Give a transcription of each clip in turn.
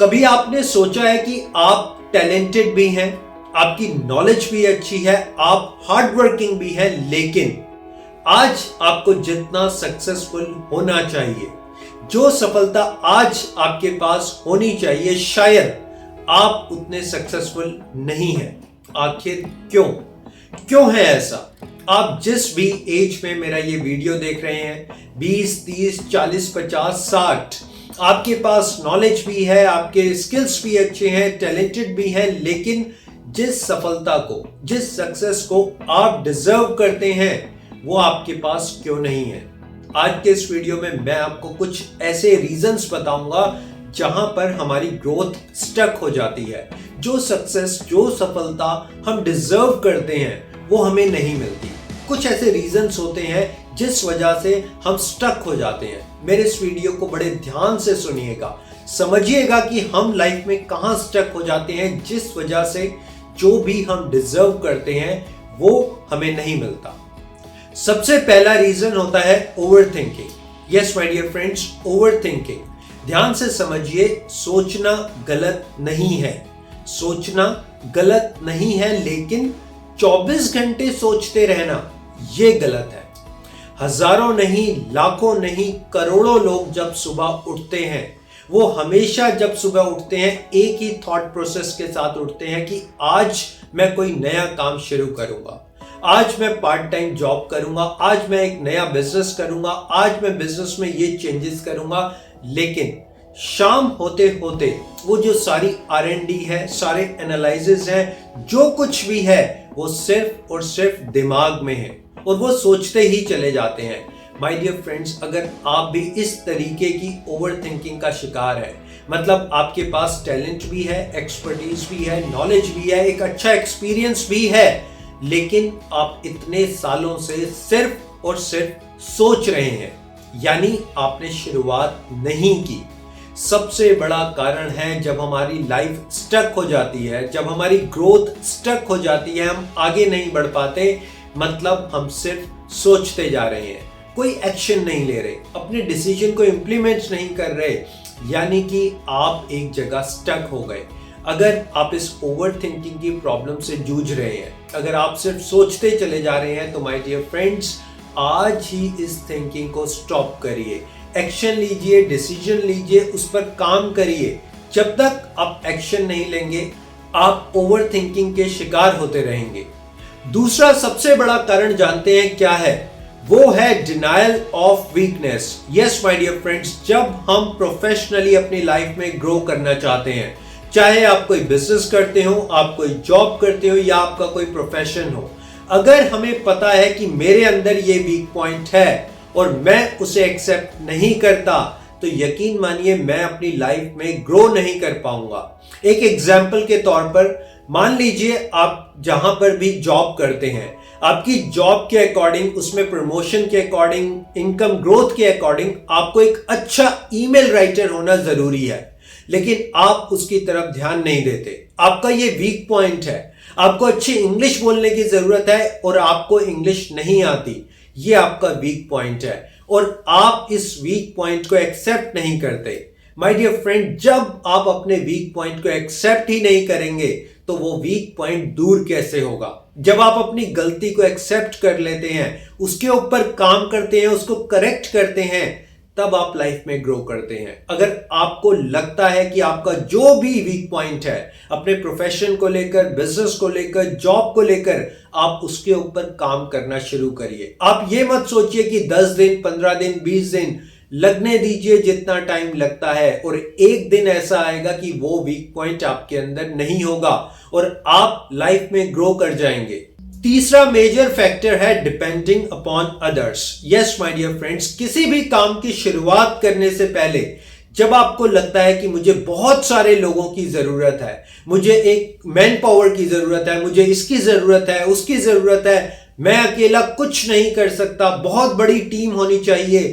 कभी आपने सोचा है कि आप टैलेंटेड भी हैं, आपकी नॉलेज भी अच्छी है, आप हार्ड वर्किंग भी हैं, लेकिन आज आपको जितना सक्सेसफुल होना चाहिए, जो सफलता आज आपके पास होनी चाहिए, शायद आप उतने सक्सेसफुल नहीं हैं। आखिर क्यों है ऐसा? आप जिस भी एज में मेरा ये वीडियो देख रहे हैं, 20, 30, 40, 50, 60, आपके पास नॉलेज भी है, आपके स्किल्स भी अच्छे हैं, टैलेंटेड भी हैं, लेकिन जिस सफलता को, जिस सक्सेस को आप डिजर्व करते हैं, वो आपके पास क्यों नहीं है? आज के इस वीडियो में मैं आपको कुछ ऐसे रीजंस बताऊंगा जहां पर हमारी ग्रोथ स्टक हो जाती है। जो सक्सेस, जो सफलता हम डिजर्व करते हैं, वो हमें नहीं मिलती। कुछ ऐसे रीजंस होते हैं जिस वजह से हम स्टक हो जाते हैं। मेरे इस वीडियो को बड़े ध्यान से सुनिएगा, समझिएगा कि हम लाइफ में कहां स्टक हो जाते हैं, जिस वजह से जो भी हम डिजर्व करते हैं वो हमें नहीं मिलता। सबसे पहला रीजन होता है overthinking. Yes my dear friends, overthinking. ध्यान से समझिए, सोचना गलत नहीं है, सोचना गलत नहीं है, लेकिन 24 घंटे सोचते रहना ये गलत है। हजारों नहीं, लाखों नहीं, करोड़ों लोग जब सुबह उठते हैं, वो हमेशा जब सुबह उठते हैं एक ही थॉट प्रोसेस के साथ उठते हैं कि आज मैं कोई नया काम शुरू करूंगा, आज मैं पार्ट टाइम जॉब करूंगा, आज मैं एक नया बिजनेस करूंगा, आज मैं बिजनेस में ये चेंजेस करूंगा। लेकिन शाम होते होते वो जो सारी R&D है, सारे एनालिसिस है, जो कुछ भी है, वो सिर्फ और सिर्फ दिमाग में है और वो सोचते ही चले जाते हैं। माय डियर फ्रेंड्स, अगर आप भी इस तरीके की ओवरथिंकिंग का शिकार है, मतलब आपके पास टैलेंट भी है, एक्सपर्टीज भी है, नॉलेज भी है, एक अच्छा एक्सपीरियंस भी है, लेकिन आप इतने सालों से सिर्फ और सिर्फ सोच रहे हैं, यानी आपने शुरुआत नहीं की। सबसे बड़ा कारण है जब हमारी लाइफ स्टक हो जाती है, जब हमारी ग्रोथ स्टक हो जाती है, हम आगे नहीं बढ़ पाते, मतलब हम सिर्फ सोचते जा रहे हैं, कोई एक्शन नहीं ले रहे, अपने डिसीजन को इंप्लीमेंट नहीं कर रहे, यानी कि आप एक जगह स्टक हो गए। अगर आप इस ओवरथिंकिंग की प्रॉब्लम से जूझ रहे हैं, अगर आप सिर्फ सोचते चले जा रहे हैं, तो माय डियर फ्रेंड्स, आज ही इस थिंकिंग को स्टॉप करिए, एक्शन लीजिए, डिसीजन लीजिए, उस पर काम करिए। जब तक आप एक्शन नहीं लेंगे, आप ओवरथिंकिंग के शिकार होते रहेंगे। दूसरा सबसे बड़ा कारण जानते हैं क्या है? वो है denial of weakness. Yes my dear friends, जब हम प्रोफेशनली अपनी लाइफ में ग्रो करना चाहते हैं, चाहे आप कोई बिजनेस करते हो, आप कोई जॉब करते हो, या आपका कोई प्रोफेशन हो, अगर हमें पता है कि मेरे अंदर ये वीक पॉइंट है और मैं उसे एक्सेप्ट नहीं करता, तो यकीन मानिए मैं अपनी लाइफ में ग्रो नहीं कर पाऊंगा। एक एग्जाम्पल के तौर पर मान लीजिए आप जहां पर भी जॉब करते हैं, आपकी जॉब के अकॉर्डिंग, उसमें प्रमोशन के अकॉर्डिंग, इनकम ग्रोथ के अकॉर्डिंग आपको एक अच्छा ईमेल राइटर होना जरूरी है, लेकिन आप उसकी तरफ ध्यान नहीं देते। आपका ये वीक पॉइंट है, आपको अच्छी इंग्लिश बोलने की जरूरत है और आपको इंग्लिश नहीं आती, ये आपका वीक पॉइंट है और आप इस वीक पॉइंट को एक्सेप्ट नहीं करते। माय डियर फ्रेंड, जब आप अपने वीक पॉइंट को एक्सेप्ट ही नहीं करेंगे, तो वो वीक पॉइंट दूर कैसे होगा? जब आप अपनी गलती को एक्सेप्ट कर लेते हैं, उसके ऊपर काम करते हैं, उसको करेक्ट करते हैं, तब आप लाइफ में ग्रो करते हैं। अगर आपको लगता है कि आपका जो भी वीक पॉइंट है, अपने प्रोफेशन को लेकर, बिजनेस को लेकर, जॉब को लेकर, आप उसके ऊपर काम करना शुरू करिए। आप ये मत सोचिए कि 10 दिन, 15 दिन, 20 दिन लगने दीजिए, जितना टाइम लगता है, और एक दिन ऐसा आएगा कि वो वीक पॉइंट आपके अंदर नहीं होगा और आप लाइफ में ग्रो कर जाएंगे। तीसरा मेजर फैक्टर है depending upon others. Yes my dear friends, किसी भी काम की शुरुआत करने से पहले जब आपको लगता है कि मुझे बहुत सारे लोगों की जरूरत है, मुझे एक मैन पावर की जरूरत है, मुझे इसकी जरूरत है, उसकी जरूरत है, मैं अकेला कुछ नहीं कर सकता, बहुत बड़ी टीम होनी चाहिए,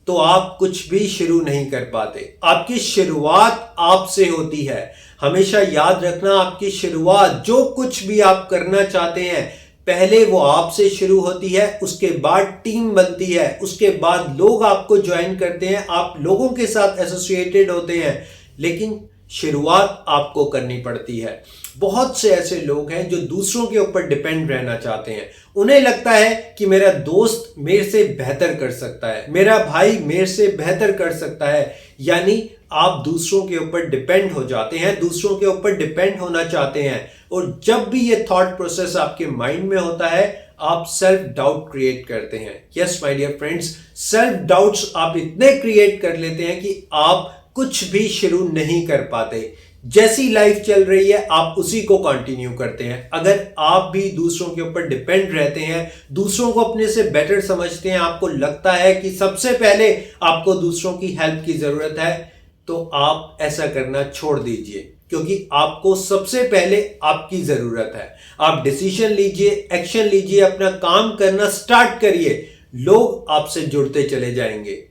तो आप कुछ भी शुरू नहीं कर पाते। आपकी शुरुआत आपसे होती है। हमेशा याद रखना, आपकी शुरुआत, जो कुछ भी आप करना चाहते हैं, पहले वो आपसे शुरू होती है, उसके बाद टीम बनती है, उसके बाद लोग आपको ज्वाइन करते हैं, आप लोगों के साथ एसोसिएटेड होते हैं, लेकिन शुरुआत आपको करनी पड़ती है। बहुत से ऐसे लोग हैं जो दूसरों के ऊपर डिपेंड रहना चाहते हैं। उन्हें लगता है कि मेरा दोस्त मेरे से बेहतर कर सकता है, मेरा भाई मेरे से बेहतर कर सकता है, यानी आप दूसरों के ऊपर डिपेंड हो जाते हैं, दूसरों के ऊपर डिपेंड होना चाहते हैं। और जब भी ये थॉट प्रोसेस आपके माइंड में होता है, आप सेल्फ डाउट क्रिएट करते हैं। Yes my dear friends, self doubts आप इतने क्रिएट कर लेते हैं कि आप कुछ भी शुरू नहीं कर पाते। जैसी लाइफ चल रही है आप उसी को कंटिन्यू करते हैं। अगर आप भी दूसरों के ऊपर डिपेंड रहते हैं, दूसरों को अपने से बेटर समझते हैं, आपको लगता है कि सबसे पहले आपको दूसरों की हेल्प की जरूरत है, तो आप ऐसा करना छोड़ दीजिए, क्योंकि आपको सबसे पहले आपकी जरूरत है। आप डिसीजन लीजिए, एक्शन लीजिए, अपना काम करना स्टार्ट करिए, लोग आपसे जुड़ते चले जाएंगे।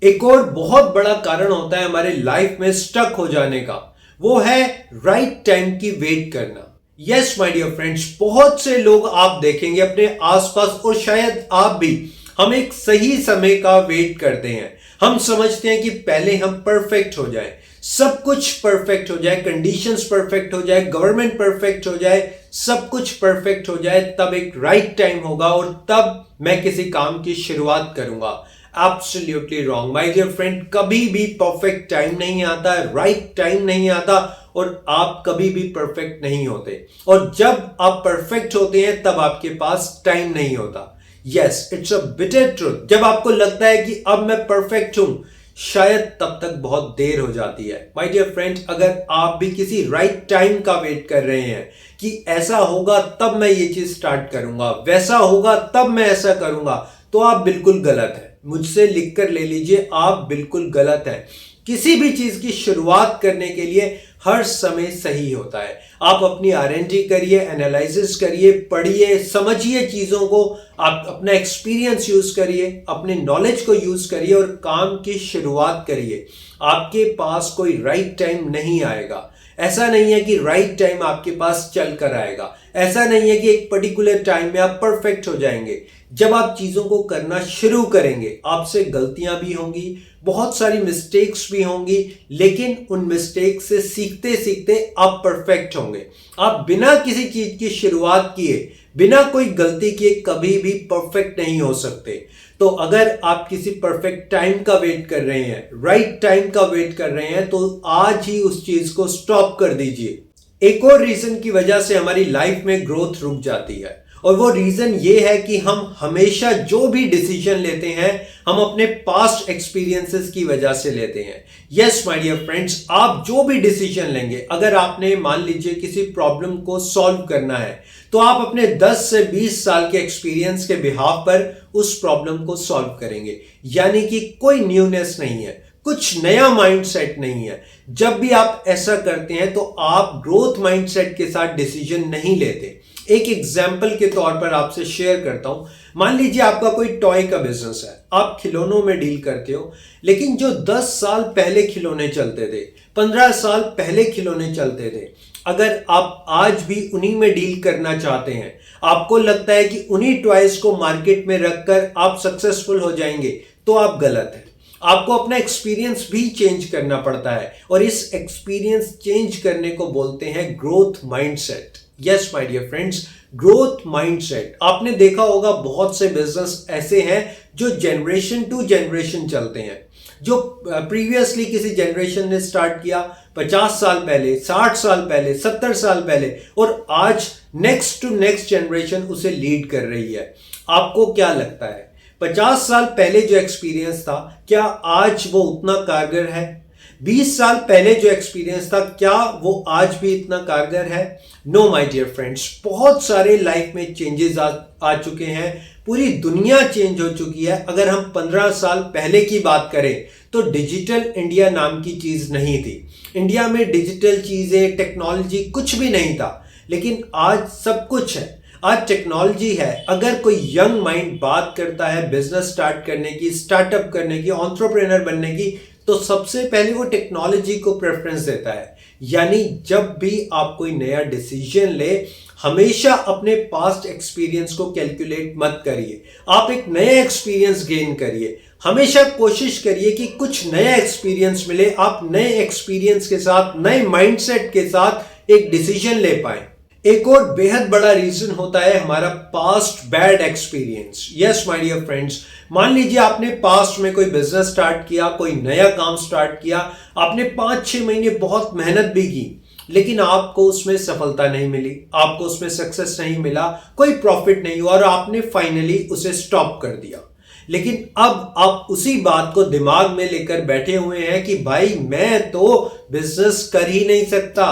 एक और बहुत बड़ा कारण होता है हमारे लाइफ में स्टक हो जाने का, वो है राइट टाइम की वेट करना। यस माय डियर फ्रेंड्स, बहुत से लोग आप देखेंगे अपने आसपास और शायद आप भी, हम एक सही समय का वेट करते हैं। हम समझते हैं कि पहले हम परफेक्ट हो जाए, सब कुछ परफेक्ट हो जाए, कंडीशंस परफेक्ट हो जाए, गवर्नमेंट परफेक्ट हो जाए, सब कुछ परफेक्ट हो जाए, तब एक राइट टाइम होगा और तब मैं किसी काम की शुरुआत करूंगा। Absolutely wrong my dear friend, कभी भी परफेक्ट टाइम नहीं आता, राइट टाइम नहीं आता, और आप कभी भी परफेक्ट नहीं होते। और जब आप परफेक्ट होते हैं तब आपके पास टाइम नहीं होता। Yes, it's a bitter truth. जब आपको लगता है कि अब मैं परफेक्ट हूं, शायद तब तक बहुत देर हो जाती है। माय डियर फ्रेंड, अगर आप भी किसी राइट टाइम का वेट कर रहे हैं कि ऐसा होगा तब मैं ये चीज स्टार्ट करूंगा, वैसा होगा तब मैं ऐसा करूंगा, तो आप बिल्कुल गलत है। मुझसे लिखकर ले लीजिए, आप बिल्कुल गलत है। किसी भी चीज की शुरुआत करने के लिए हर समय सही होता है। आप अपनी R&D करिए, एनालिसिस करिए, पढ़िए, समझिए चीजों को, आप अपना एक्सपीरियंस यूज करिए, अपने नॉलेज को यूज करिए और काम की शुरुआत करिए। आपके पास कोई राइट टाइम नहीं आएगा। ऐसा नहीं है कि राइट टाइम आपके पास चल कर आएगा। ऐसा नहीं है कि एक पर्टिकुलर टाइम में आप परफेक्ट हो जाएंगे। जब आप चीजों को करना शुरू करेंगे, आपसे गलतियां भी होंगी, बहुत सारी मिस्टेक्स भी होंगी, लेकिन उन मिस्टेक से सीखते सीखते आप परफेक्ट होंगे। आप बिना किसी चीज की शुरुआत किए, बिना कोई गलती किए कभी भी परफेक्ट नहीं हो सकते। तो अगर आप किसी परफेक्ट टाइम का वेट कर रहे हैं, राइट टाइम का वेट कर रहे हैं, तो आज ही उस चीज को स्टॉप कर दीजिए। एक और रीजन की वजह से हमारी लाइफ में ग्रोथ रुक जाती है, और वो रीजन ये है कि हम हमेशा जो भी डिसीजन लेते हैं, हम अपने पास्ट एक्सपीरियंसेस की वजह से लेते हैं। यस माय डियर फ्रेंड्स, आप जो भी डिसीजन लेंगे, अगर आपने मान लीजिए किसी प्रॉब्लम को सॉल्व करना है, तो आप अपने 10 से 20 साल के एक्सपीरियंस के बिहाफ पर उस प्रॉब्लम को सॉल्व करेंगे। यानी कि कोई न्यूनेस नहीं है, कुछ नया माइंडसेट नहीं है। जब भी आप ऐसा करते हैं तो आप ग्रोथ माइंडसेट के साथ डिसीजन नहीं लेते। एक एग्जाम्पल के तौर पर आपसे शेयर करता हूं। मान लीजिए आपका कोई टॉय का बिजनेस है, आप खिलौनों में डील करते हो, लेकिन जो 10 साल पहले खिलौने चलते थे, 15 साल पहले खिलौने चलते थे, अगर आप आज भी उन्हीं में डील करना चाहते हैं, आपको लगता है कि उन्हीं टॉयज को मार्केट में रखकर आप सक्सेसफुल हो जाएंगे, तो आप गलत हैं। आपको अपना एक्सपीरियंस भी चेंज करना पड़ता है, और इस एक्सपीरियंस चेंज करने को बोलते हैं growth mindset. Yes my dear friends, growth mindset. आपने देखा होगा बहुत से बिजनेस ऐसे हैं जो जनरेशन टू जनरेशन चलते हैं, जो प्रीवियसली किसी जनरेशन ने स्टार्ट किया 50 साल पहले, 60 साल पहले, 70 साल पहले, और आज नेक्स्ट टू नेक्स्ट जनरेशन उसे लीड कर रही है। आपको क्या लगता है 50 साल पहले जो एक्सपीरियंस था, क्या आज वो उतना कारगर है? 20 साल पहले जो एक्सपीरियंस था, क्या वो आज भी इतना कारगर है? नो माय डियर फ्रेंड्स, बहुत सारे लाइफ में चेंजेस आ चुके हैं, पूरी दुनिया चेंज हो चुकी है। अगर हम 15 साल पहले की बात करें तो डिजिटल इंडिया नाम की चीज नहीं थी। इंडिया में डिजिटल चीजें, टेक्नोलॉजी कुछ भी नहीं था, लेकिन आज सब कुछ है। आज टेक्नोलॉजी है। अगर कोई यंग माइंड बात करता है बिजनेस स्टार्ट करने की, स्टार्टअप करने की, एंटरप्रेन्योर बनने की, तो सबसे पहले वो टेक्नोलॉजी को प्रेफरेंस देता है। यानी जब भी आप कोई नया डिसीजन ले, हमेशा अपने पास्ट एक्सपीरियंस को कैलकुलेट मत करिए, आप एक नया एक्सपीरियंस गेन करिए। हमेशा कोशिश करिए कि कुछ नया एक्सपीरियंस मिले, आप नए एक्सपीरियंस के साथ, नए माइंडसेट के साथ एक डिसीजन ले पाए। एक और बेहद बड़ा रीजन होता है हमारा past bad experience. Yes my dear friends, मान लीजिए आपने पास्ट में कोई बिजनेस स्टार्ट किया, कोई नया काम स्टार्ट किया, आपने 5-6 महीने बहुत मेहनत भी की, लेकिन आपको उसमें सफलता नहीं मिली, आपको उसमें सक्सेस नहीं मिला, कोई प्रॉफिट नहीं हुआ और आपने फाइनली उसे स्टॉप कर दिया। लेकिन अब आप उसी बात को दिमाग में लेकर बैठे हुए हैं कि भाई मैं तो बिजनेस कर ही नहीं सकता,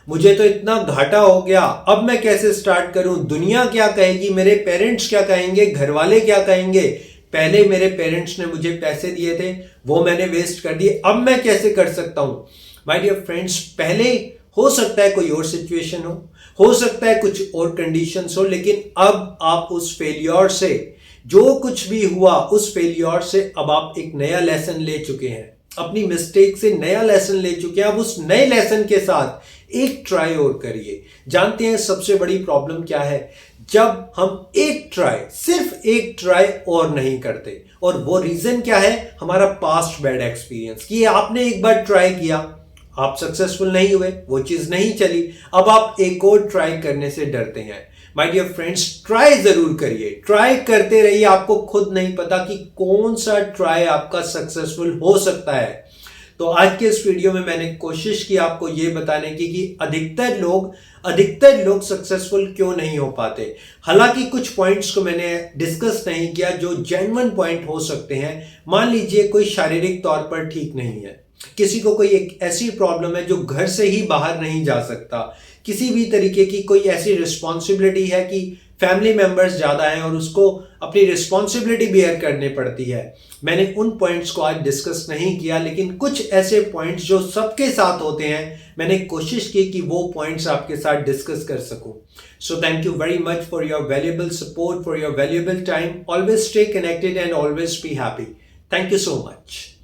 मुझे तो इतना घाटा हो गया, अब मैं कैसे स्टार्ट करूं, दुनिया क्या कहेगी, मेरे पेरेंट्स क्या कहेंगे, घर वाले क्या कहेंगे, पहले मेरे पेरेंट्स ने मुझे पैसे दिए थे वो मैंने वेस्ट कर दिए, अब मैं कैसे कर सकता हूं। माय डियर फ्रेंड्स, पहले हो सकता है कोई और सिचुएशन हो सकता है कुछ और कंडीशंस हो, लेकिन अब आप उस फेलियर से, जो कुछ भी हुआ उस फेलियर से अब आप एक नया लेसन ले चुके हैं, अपनी मिस्टेक से नया लेसन ले चुके हैं। अब उस नए लेसन के साथ एक ट्राई और करिए। जानते हैं सबसे बड़ी प्रॉब्लम क्या है? जब हम एक ट्राई, सिर्फ एक ट्राई और नहीं करते, और वो रीजन क्या है? हमारा पास्ट बैड एक्सपीरियंस। कि आपने एक बार ट्राई किया, आप सक्सेसफुल नहीं हुए, वो चीज नहीं चली, अब आप एक और ट्राई करने से डरते हैं। माय डियर फ्रेंड्स, ट्राई जरूर करिए, ट्राई करते रहिए। आपको खुद नहीं पता कि कौन सा ट्राई आपका सक्सेसफुल हो सकता है। तो आज के इस वीडियो में मैंने कोशिश की आपको ये बताने की कि अधिकतर लोग सक्सेसफुल क्यों नहीं हो पाते। हालांकि कुछ पॉइंट्स को मैंने डिस्कस नहीं किया जो जेन्युइन पॉइंट हो सकते हैं। मान लीजिए कोई शारीरिक तौर पर ठीक नहीं है, किसी को कोई एक ऐसी प्रॉब्लम है जो घर से ही बाहर नहीं जा सकता, किसी भी तरीके की कोई ऐसी रिस्पॉन्सिबिलिटी है कि फैमिली मेंबर्स ज़्यादा हैं और उसको अपनी रिस्पॉन्सिबिलिटी बियर करनी पड़ती है। मैंने उन पॉइंट्स को आज डिस्कस नहीं किया, लेकिन कुछ ऐसे पॉइंट्स जो सबके साथ होते हैं मैंने कोशिश की कि वो पॉइंट्स आपके साथ डिस्कस कर सकूं। So thank you very much for your valuable support, for your valuable time. Always stay connected and always be happy. Thank you so much.